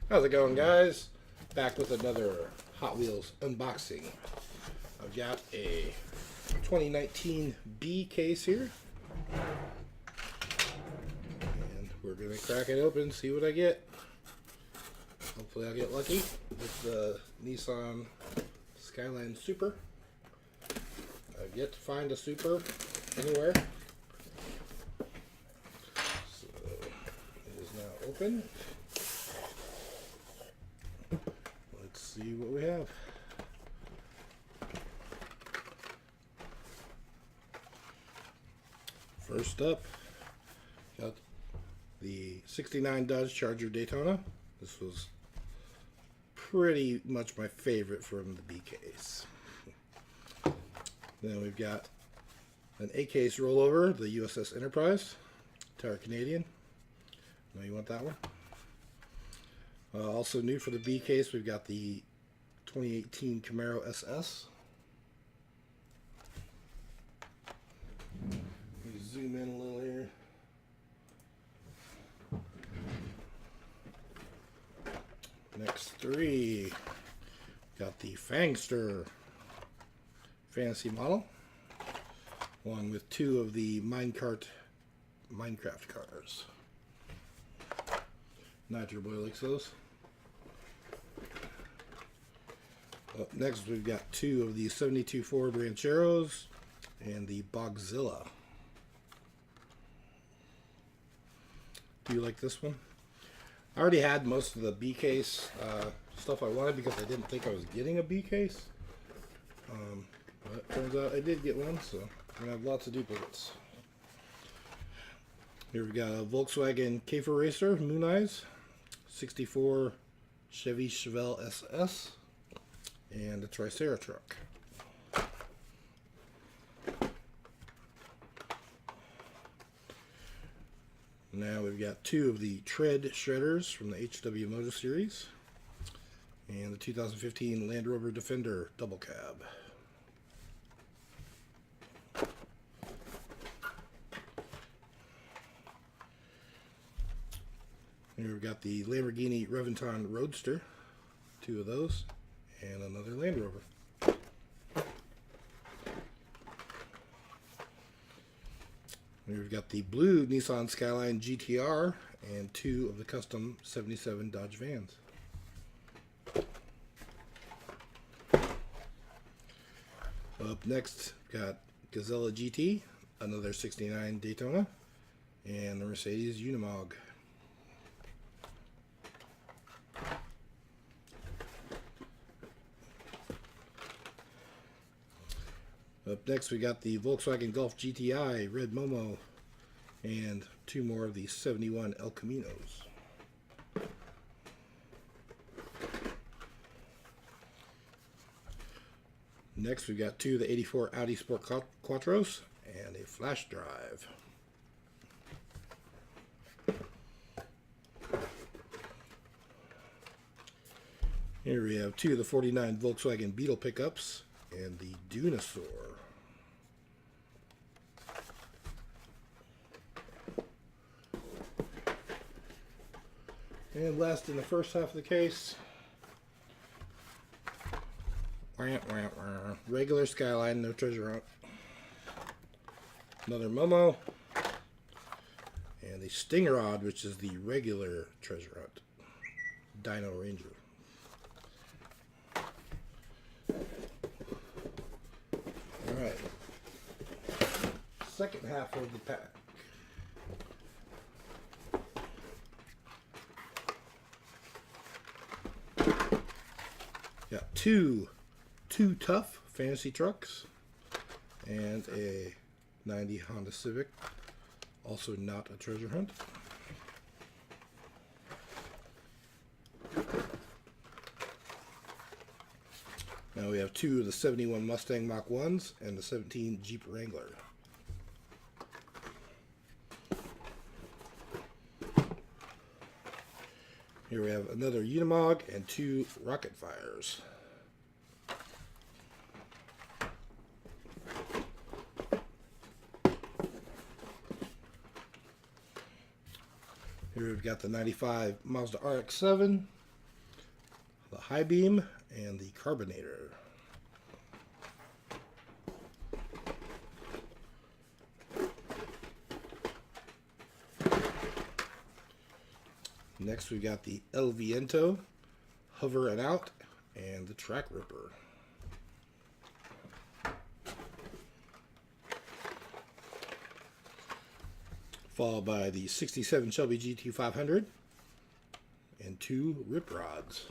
How's it going, guys? Back with another Hot Wheels unboxing. I've got a 2019 B case here. And we're going to crack it open, see what I get. Hopefully I'll get lucky with the Nissan Skyline Super. I've yet to find a Super anywhere. So it is now open. Let's see what we have. First up, got the 69 Dodge Charger Daytona. This was pretty much my favorite from the B case. Then we've got an A case rollover, the USS Enterprise, Tower Canadian. Know you want that one? Also new for the B case, we've got the 2018 Camaro SS. Let me zoom in a little here. Next three, got the Fangster fantasy model, along with two of the Minecraft cars. Nitro Boy likes those. Up next, we've got two of the 72 Ford Rancheros and the Bogzilla. Do you like this one? I already had most of the B case stuff I wanted because I didn't think I was getting a B case. But it turns out I did get one, so I'm going to have lots of duplicates. Here we've got a Volkswagen Käfer Racer, Moon Eyes, 64 Chevy Chevelle SS, and a Tricera truck. Now we've got two of the Tread Shredders from the HW Moto Series, and the 2015 Land Rover Defender Double Cab. Here we've got the Lamborghini Reventon Roadster, two of those, and another Land Rover. Here we've got the blue Nissan Skyline GTR and two of the custom 77 Dodge Vans. Up next, we've got Gazella GT, another 69 Daytona, and the Mercedes Unimog. Up next, we got the Volkswagen Golf GTI Red Momo and two more of the 71 El Caminos. Next, we've got two of the 84 Audi Sport Quattros and a flash drive. Here we have two of the 49 Volkswagen Beetle pickups and the Dunosaur. And last in the first half of the case, regular Skyline, no treasure hunt. Another Momo, and the Stingerod, which is the regular treasure hunt. Dino Ranger. Alright, second half of the pack. Got two tough fantasy trucks and a 90 Honda Civic, also not a treasure hunt. Now we have two of the 71 Mustang Mach 1s and the 17 Jeep Wrangler. Here we have another Unimog and two Rocket Fires. Here we've got the 95 Mazda RX-7 High Beam and the Carbonator. Next we've got the El Viento, Hover and Out, and the Track Ripper. Followed by the 67 Shelby GT500 and 2 Rip Rods.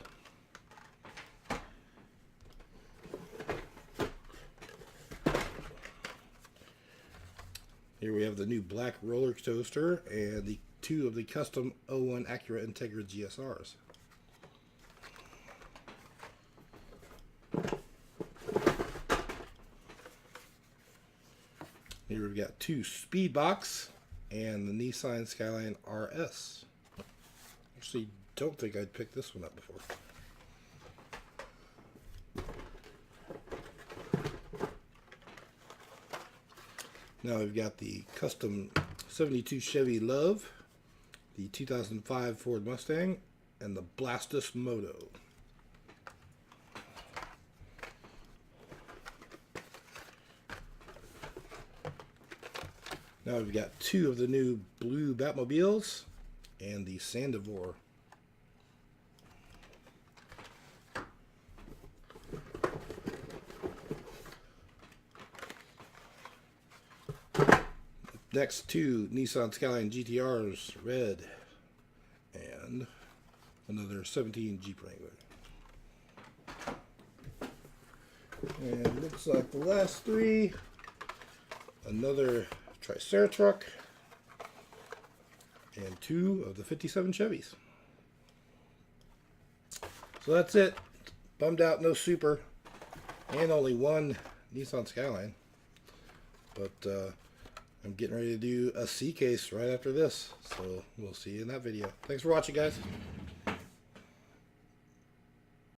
Here we have the new black roller coaster and the 2 of the custom 01 Acura Integra GSRs. Here we've got 2 Speedbox and the Nissan Skyline RS. Actually, don't think I'd picked this one up before. Now we've got the custom 72 Chevy Love, the 2005 Ford Mustang, and the Blastus Moto. Now we've got 2 of the new blue Batmobiles and the Sandivore. Next, 2 Nissan Skyline GTRs, red, and another 17 Jeep Wrangler. And looks like the last 3, another Triceratruck, and 2 of the 57 Chevys. So that's it. Bummed out, no Super, and only 1 Nissan Skyline. But I'm getting ready to do a C case right after this, so we'll see you in that video. Thanks for watching, guys.